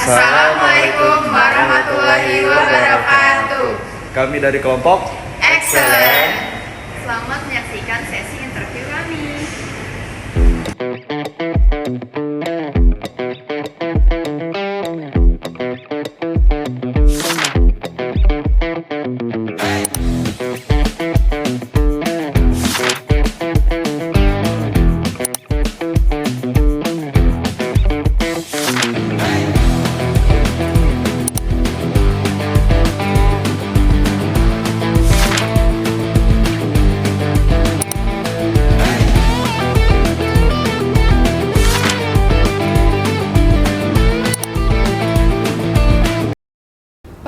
Assalamualaikum warahmatullahi wabarakatuh. Kami dari kelompok Excellent. Selamat menyaksikan sesi interview kami.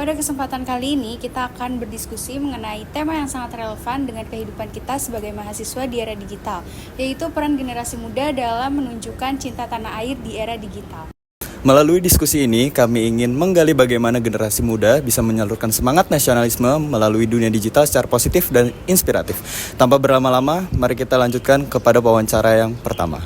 Pada kesempatan kali ini, kita akan berdiskusi mengenai tema yang sangat relevan dengan kehidupan kita sebagai mahasiswa di era digital, yaitu peran generasi muda dalam menunjukkan cinta tanah air di era digital. Melalui diskusi ini, kami ingin menggali bagaimana generasi muda bisa menyalurkan semangat nasionalisme melalui dunia digital secara positif dan inspiratif. Tanpa berlama-lama, mari kita lanjutkan kepada wawancara yang pertama.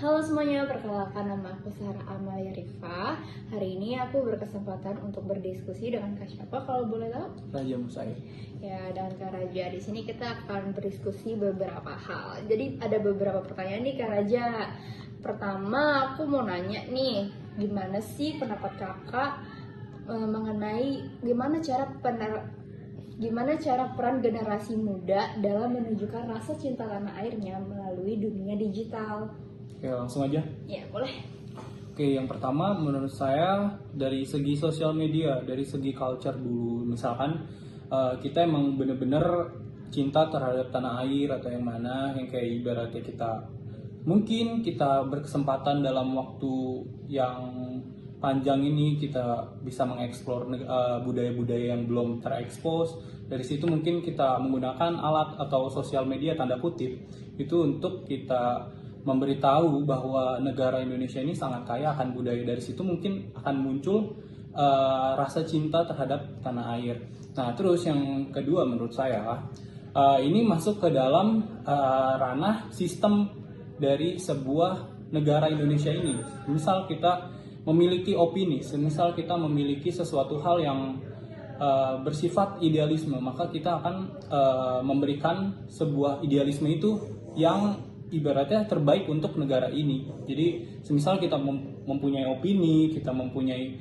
Halo semuanya, perkenalkan nama aku Sarah Amalia Rifa. Hari ini aku berkesempatan untuk berdiskusi dengan Kak siapa kalau boleh tahu? Raja Musaid. Ya, dan Kak Raja. Di sini kita akan berdiskusi beberapa hal. Jadi ada beberapa pertanyaan nih Kak Raja. Pertama, aku mau nanya nih, gimana sih pendapat Kakak mengenai gimana cara peran generasi muda dalam menunjukkan rasa cinta tanah airnya melalui dunia digital? Oke, langsung aja. Ya, boleh. Oke, yang pertama menurut saya dari segi sosial media, dari segi culture dulu. Misalkan kita emang bener-bener cinta terhadap tanah air atau yang mana, yang kayak ibaratnya mungkin kita berkesempatan dalam waktu yang panjang ini kita bisa mengeksplor budaya-budaya yang belum terekspos. Dari situ mungkin kita menggunakan alat atau sosial media tanda kutip itu untuk kita memberitahu bahwa negara Indonesia ini sangat kaya akan budaya. Dari situ mungkin akan muncul rasa cinta terhadap tanah air. Nah, terus yang kedua menurut saya ini masuk ke dalam ranah sistem dari sebuah negara Indonesia ini. Misal kita memiliki opini, semisal kita memiliki sesuatu hal yang bersifat idealisme, maka kita akan memberikan sebuah idealisme itu yang ibaratnya terbaik untuk negara ini. Jadi semisal kita mempunyai opini, kita mempunyai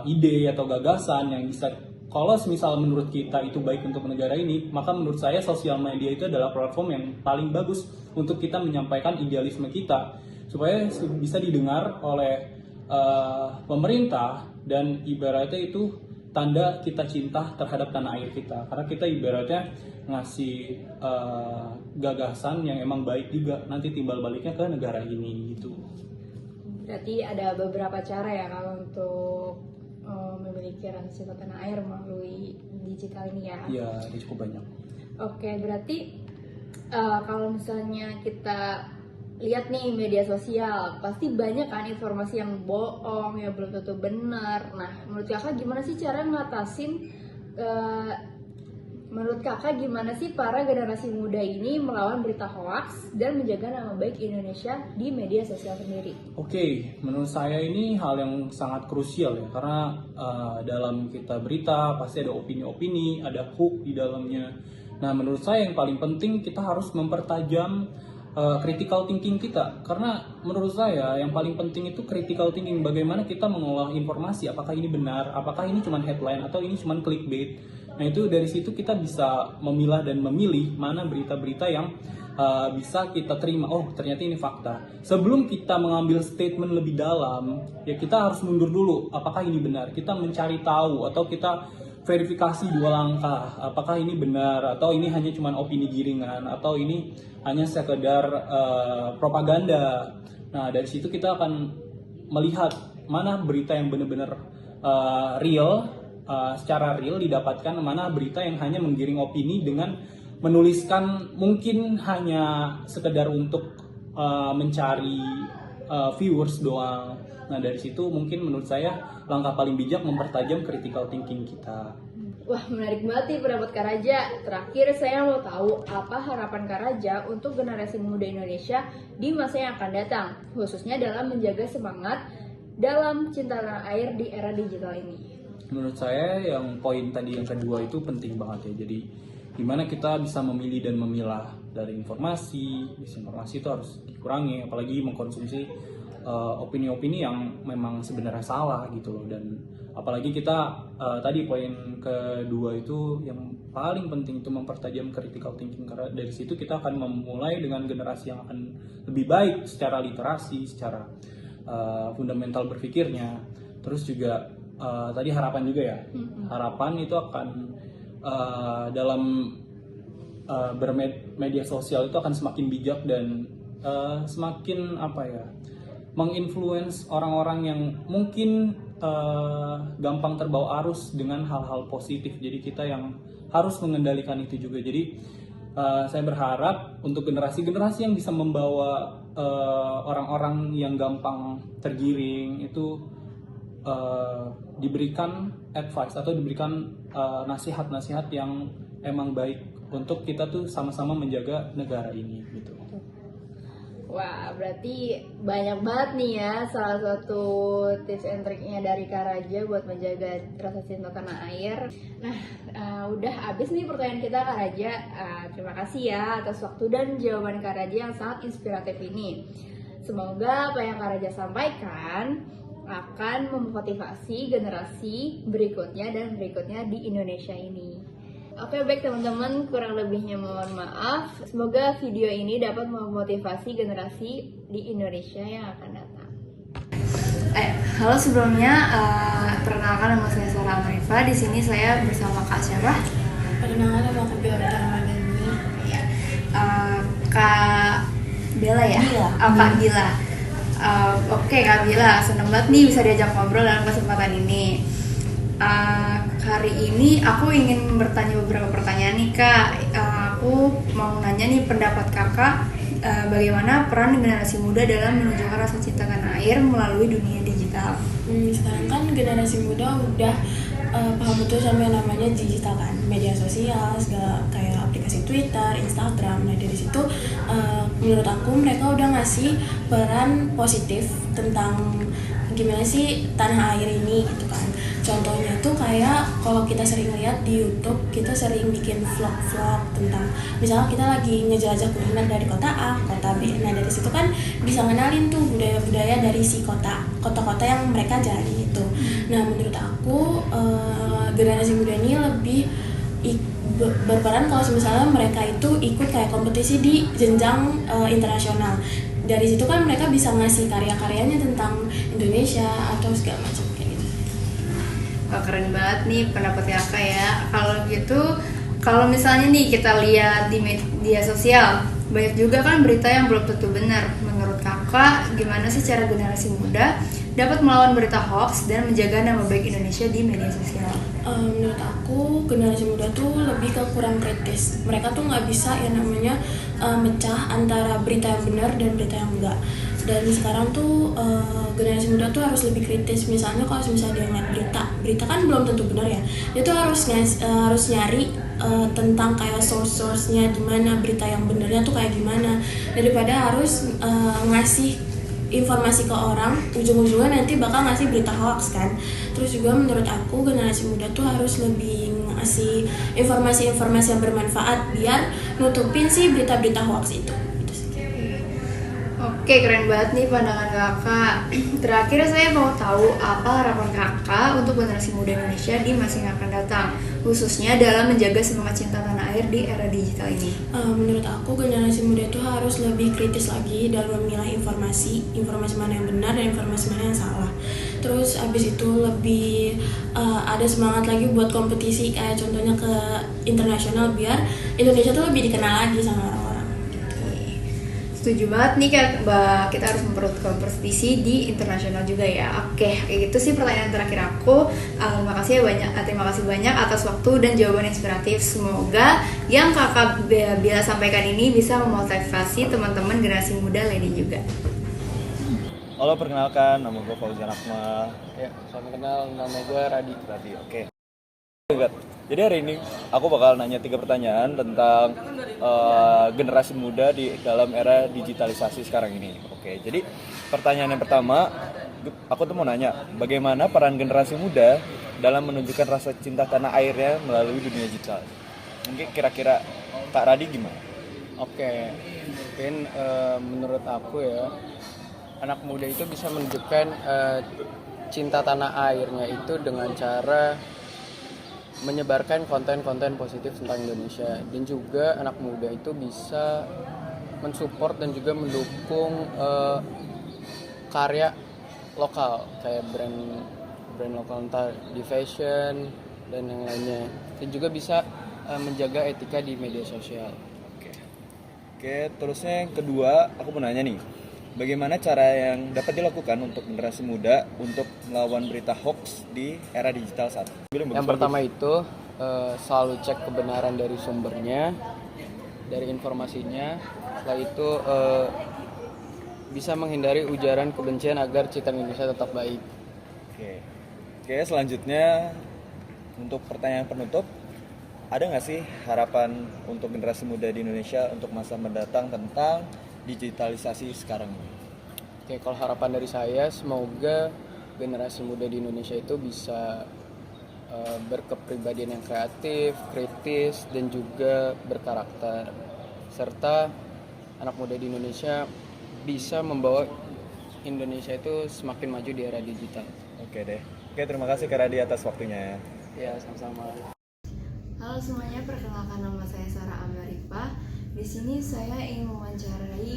ide atau gagasan yang bisa, kalau semisal menurut kita itu baik untuk negara ini, maka menurut saya sosial media itu adalah platform yang paling bagus untuk kita menyampaikan idealisme kita supaya bisa didengar oleh pemerintah, dan ibaratnya itu tanda kita cinta terhadap tanah air kita, karena kita ibaratnya ngasih gagasan yang emang baik juga nanti timbal baliknya ke negara ini gitu. Berarti ada beberapa cara ya kalau untuk memiliki rasa cinta tanah air melalui digital ini ya? Iya, ada cukup banyak. Oke, berarti kalau misalnya kita lihat nih media sosial, pasti banyak kan informasi yang bohong, yang belum tentu benar. Nah, menurut kakak gimana sih cara ngatasin menurut kakak gimana sih para generasi muda ini melawan berita hoaks dan menjaga nama baik Indonesia di media sosial sendiri? Oke, menurut saya ini hal yang sangat krusial ya, karena dalam kita berita pasti ada opini-opini, ada hook di dalamnya. Nah, menurut saya yang paling penting kita harus mempertajam critical thinking kita, karena menurut saya yang paling penting itu critical thinking, bagaimana kita mengolah informasi, apakah ini benar, apakah ini cuma headline atau ini cuma clickbait. Nah, itu dari situ kita bisa memilah dan memilih mana berita-berita yang bisa kita terima. Oh, ternyata ini fakta. Sebelum kita mengambil statement lebih dalam, ya kita harus mundur dulu. Apakah ini benar? Kita mencari tahu atau kita verifikasi 2 langkah. Apakah ini benar atau ini hanya cuma opini giringan atau ini hanya sekedar propaganda. Nah, dari situ kita akan melihat mana berita yang benar-benar real, secara real didapatkan, mana berita yang hanya menggiring opini dengan menuliskan mungkin hanya sekedar untuk mencari viewers doang. Nah, dari situ mungkin menurut saya langkah paling bijak mempertajam critical thinking kita. Wah, menarik banget nih pendapat Kak Raja. Terakhir saya mau tahu apa harapan Kak Raja untuk generasi muda Indonesia di masa yang akan datang, khususnya dalam menjaga semangat dalam cinta tanah air di era digital ini? Menurut saya yang poin tadi yang kedua itu penting banget ya. Jadi gimana kita bisa memilih dan memilah dari informasi, disinformasi itu harus dikurangi, apalagi mengkonsumsi opini-opini yang memang sebenarnya salah gitu loh. Dan apalagi kita tadi poin kedua itu yang paling penting itu mempertajam critical thinking, karena dari situ kita akan memulai dengan generasi yang akan lebih baik secara literasi, secara fundamental berpikirnya. Terus juga tadi harapan juga ya, harapan itu akan dalam bermedia sosial itu akan semakin bijak dan semakin menginfluence orang-orang yang mungkin gampang terbawa arus dengan hal-hal positif. Jadi kita yang harus mengendalikan itu juga. Jadi saya berharap untuk generasi-generasi yang bisa membawa orang-orang yang gampang tergiring itu diberikan advice atau diberikan nasihat-nasihat yang emang baik untuk kita tuh sama-sama menjaga negara ini gitu. Wah, berarti banyak banget nih ya salah satu tips and triknya dari Kak Raja buat menjaga rasa cinta tanah air. Nah, udah habis nih pertanyaan kita Kak Raja. Terima kasih ya atas waktu dan jawaban Kak Raja yang sangat inspiratif ini. Semoga apa yang Kak Raja sampaikan akan memotivasi generasi berikutnya dan berikutnya di Indonesia ini. Oke, baik teman-teman, kurang lebihnya mohon maaf. Semoga video ini dapat memotivasi generasi di Indonesia yang akan datang. Halo sebelumnya, perkenalkan nama saya Sarah Amrifa. Di sini saya bersama Kak siapa? Perkenalkan nama aku Bella Ramadhani. Ya. Kak Bella ya? Bila. Oh, Kak Bila. Oke Kak Bila, seneng banget nih bisa diajak ngobrol dalam kesempatan ini. Hari ini aku ingin bertanya beberapa pertanyaan nih Kak. Aku mau nanya nih pendapat Kakak, bagaimana peran generasi muda dalam menunjukkan rasa cinta tanah air melalui dunia digital? Sekarang kan generasi muda udah paham betul sama yang namanya digital kan, media sosial, segala kayak aplikasi Twitter, Instagram. Nah dari situ menurut aku mereka udah ngasih peran positif tentang gimana sih tanah air ini gitu kan. Contohnya tuh kayak kalau kita sering lihat di YouTube, kita sering bikin vlog-vlog tentang misalnya kita lagi ngejelajah kuliner dari kota A, kota B. Nah dari situ kan bisa ngenalin tuh budaya-budaya dari si kota-kota yang mereka jalani itu. Nah menurut aku generasi muda ini lebih berperan kalau misalnya mereka itu ikut kayak kompetisi di jenjang internasional. Dari situ kan mereka bisa ngasih karya-karyanya tentang Indonesia atau segala macam kayak gitu. Wah, keren banget nih pendapat Kakak ya. Kalau gitu, kalau misalnya nih kita lihat di media sosial, banyak juga kan berita yang belum tentu benar. Menurut Kakak, gimana sih cara generasi muda dapat melawan berita hoax dan menjaga nama baik Indonesia di media sosial? Menurut aku generasi muda tuh lebih ke kurang kritis. Mereka tuh nggak bisa yang namanya mecah antara berita yang benar dan berita yang enggak. Dan sekarang tuh generasi muda tuh harus lebih kritis. Misalnya kalau misalnya dia ngeliat berita kan belum tentu benar ya. Dia tuh harus nyari tentang kayak source-nya di mana berita yang benernya tuh kayak gimana, daripada harus ngasih informasi ke orang, ujung-ujungnya nanti bakal ngasih berita hoax kan. Terus juga menurut aku generasi muda tuh harus lebih ngasih informasi-informasi yang bermanfaat biar nutupin sih berita-berita hoax itu. Oke, keren banget nih pandangan Kakak. Terakhir saya mau tahu apa harapan Kakak untuk generasi muda Indonesia di masa yang akan datang, khususnya dalam menjaga semangat cinta tanah air di era digital ini. Menurut aku generasi muda itu harus lebih kritis lagi dalam memilah informasi mana yang benar dan informasi mana yang salah. Terus abis itu lebih ada semangat lagi buat kompetisi kayak contohnya ke internasional biar Indonesia tuh lebih dikenal lagi sama orang-orang. Setuju banget nih Kak, kita harus memperkuat kompetisi di internasional juga ya. Oke, kayak gitu sih pertanyaan terakhir aku. Terima kasih banyak atas waktu dan jawaban inspiratif. Semoga yang Kakak Bila sampaikan ini bisa memotivasi teman-teman generasi muda lainnya juga. Halo, perkenalkan, nama gue Fauzan Akmal. Ya, salam kenal, nama gue Radi. Oke. Jadi hari ini aku bakal nanya 3 pertanyaan tentang generasi muda di dalam era digitalisasi sekarang ini. Oke, jadi pertanyaan yang pertama, aku tuh mau nanya, bagaimana peran generasi muda dalam menunjukkan rasa cinta tanah airnya melalui dunia digital? Mungkin kira-kira Kak Radi gimana? Oke, mungkin menurut aku ya, anak muda itu bisa menunjukkan cinta tanah airnya itu dengan cara menyebarkan konten-konten positif tentang Indonesia, dan juga anak muda itu bisa mensupport dan juga mendukung karya lokal kayak brand lokal, entah di fashion dan yang lainnya, dan juga bisa menjaga etika di media sosial. Oke, terusnya yang kedua, aku mau nanya nih, bagaimana cara yang dapat dilakukan untuk generasi muda untuk melawan berita hoax di era digital saat ini? Yang pertama itu selalu cek kebenaran dari sumbernya, dari informasinya. Setelah itu bisa menghindari ujaran kebencian agar citra Indonesia tetap baik. Oke, selanjutnya untuk pertanyaan penutup, ada nggak sih harapan untuk generasi muda di Indonesia untuk masa mendatang tentang digitalisasi sekarang ini? Oke, kalau harapan dari saya, semoga generasi muda di Indonesia itu bisa berkepribadian yang kreatif, kritis, dan juga berkarakter, serta anak muda di Indonesia bisa membawa Indonesia itu semakin maju di era digital. Oke deh. Oke, terima kasih Kak Radi atas waktunya. Ya, sama-sama. Halo semuanya, perkenalkan nama saya Sarah Amarifa. Di sini saya ingin mewawancarai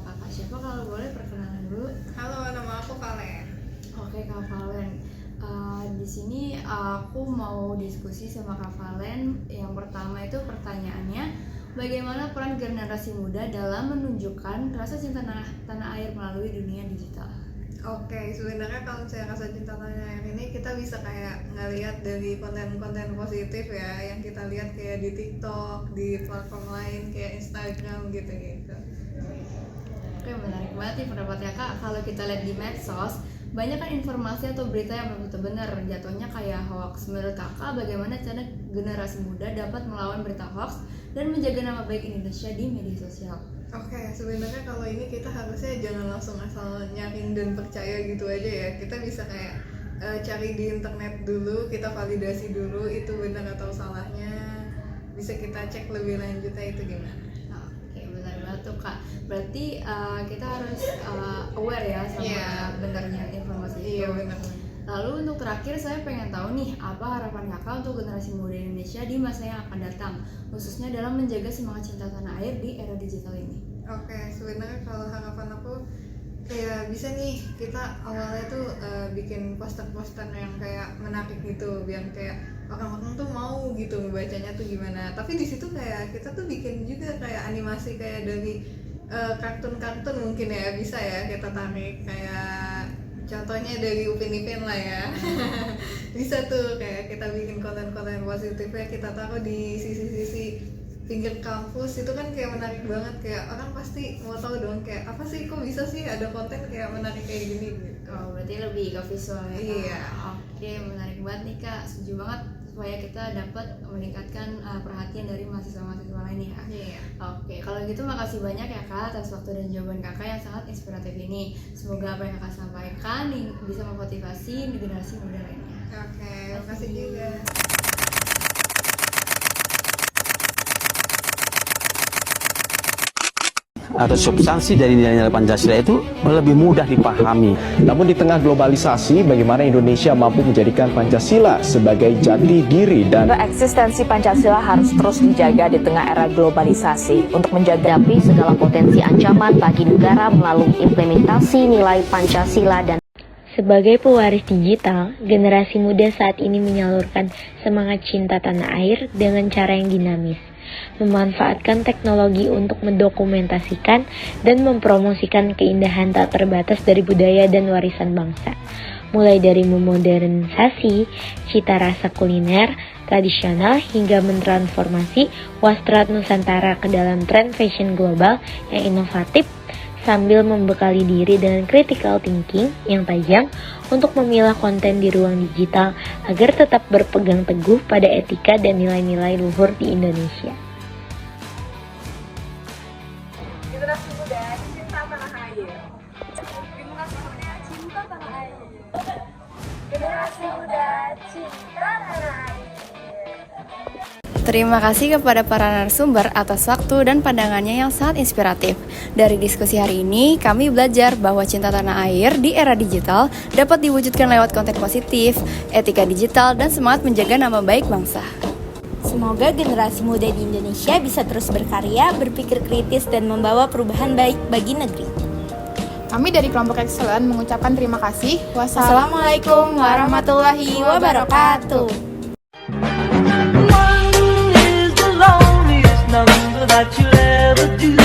kakak siapa, kalau boleh perkenalan dulu. Halo, nama aku Valen. Oke Kak Valen. Di sini aku mau diskusi sama Kak Valen. Yang pertama itu pertanyaannya, bagaimana peran generasi muda dalam menunjukkan rasa cinta tanah air melalui dunia digital? Oke, sebenarnya kalau saya rasa cinta tanah air ini kita bisa kayak ngelihat dari konten-konten positif ya, yang kita lihat kayak di TikTok, di platform lain kayak Instagram gitu-gitu. Oke, menarik banget nih pendapatnya Kak. Kalau kita lihat di medsos, banyak kan informasi atau berita yang belum tentu benar, jatuhnya kayak hoax. Menurut Kakak, bagaimana cara generasi muda dapat melawan berita hoax dan menjaga nama baik Indonesia di media sosial? Oke, sebenarnya kalau ini kita harusnya jangan langsung asal nyaring dan percaya gitu aja ya. Kita bisa kayak cari di internet dulu, kita validasi dulu itu benar atau salahnya. Bisa kita cek lebih lanjutnya itu gimana. Oke, benar banget tuh Kak. Berarti kita harus aware ya sama benarnya informasi itu. Iya, benar. Lalu untuk terakhir saya pengen tahu nih, apa harapan Kakak untuk generasi muda Indonesia di masa yang akan datang, khususnya dalam menjaga semangat cinta tanah air di era digital ini? Oke, sebenarnya kalau harapan aku kayak bisa nih kita awalnya tuh bikin poster-poster yang kayak menarik gitu, biar kayak orang-orang tuh mau gitu membacanya tuh gimana. Tapi di situ kayak kita tuh bikin juga kayak animasi kayak dari kartun-kartun mungkin ya, bisa ya kita tarik kayak contohnya dari Upin Ipin lah ya. Bisa tuh kayak kita bikin konten-konten positifnya kita taruh di sisi-sisi pinggir kampus, itu kan kayak menarik banget, kayak orang pasti mau tahu dong kayak apa sih, kok bisa sih ada konten kayak menarik kayak gini gitu. Oh, berarti lebih ke visual ya Kak? Iya. Oke, menarik banget nih Kak, setuju banget supaya kita dapat meningkatkan perhatian dari mahasiswa-mahasiswa lain ya. Iya. Oke, kalau gitu makasih banyak ya Kak atas waktu dan jawaban Kakak yang sangat inspiratif ini. Semoga apa yang Kakak sampaikan bisa memotivasi generasi muda lainnya. Oke, makasih juga. Atau substansi dari nilai-nilai Pancasila itu lebih mudah dipahami. Namun di tengah globalisasi, bagaimana Indonesia mampu menjadikan Pancasila sebagai jati diri dan eksistensi Pancasila harus terus dijaga di tengah era globalisasi untuk menjaga segala potensi ancaman bagi negara melalui implementasi nilai Pancasila dan sebagai pewaris digital, generasi muda saat ini menyalurkan semangat cinta tanah air dengan cara yang dinamis, memanfaatkan teknologi untuk mendokumentasikan dan mempromosikan keindahan tak terbatas dari budaya dan warisan bangsa, mulai dari memodernisasi cita rasa kuliner tradisional hingga mentransformasi wastra Nusantara ke dalam tren fashion global yang inovatif, sambil membekali diri dengan critical thinking yang tajam untuk memilah konten di ruang digital agar tetap berpegang teguh pada etika dan nilai-nilai luhur di Indonesia. Generasi muda cinta tanah air. Generasi muda cinta tanah Generasi Muda Cinta Tanah Air. Terima kasih kepada para narasumber atas waktu dan pandangannya yang sangat inspiratif. Dari diskusi hari ini, kami belajar bahwa cinta tanah air di era digital dapat diwujudkan lewat konten positif, etika digital, dan semangat menjaga nama baik bangsa. Semoga generasi muda di Indonesia bisa terus berkarya, berpikir kritis, dan membawa perubahan baik bagi negeri. Kami dari kelompok Excellent mengucapkan terima kasih. Wassalamualaikum warahmatullahi wabarakatuh. Number that you'll ever do.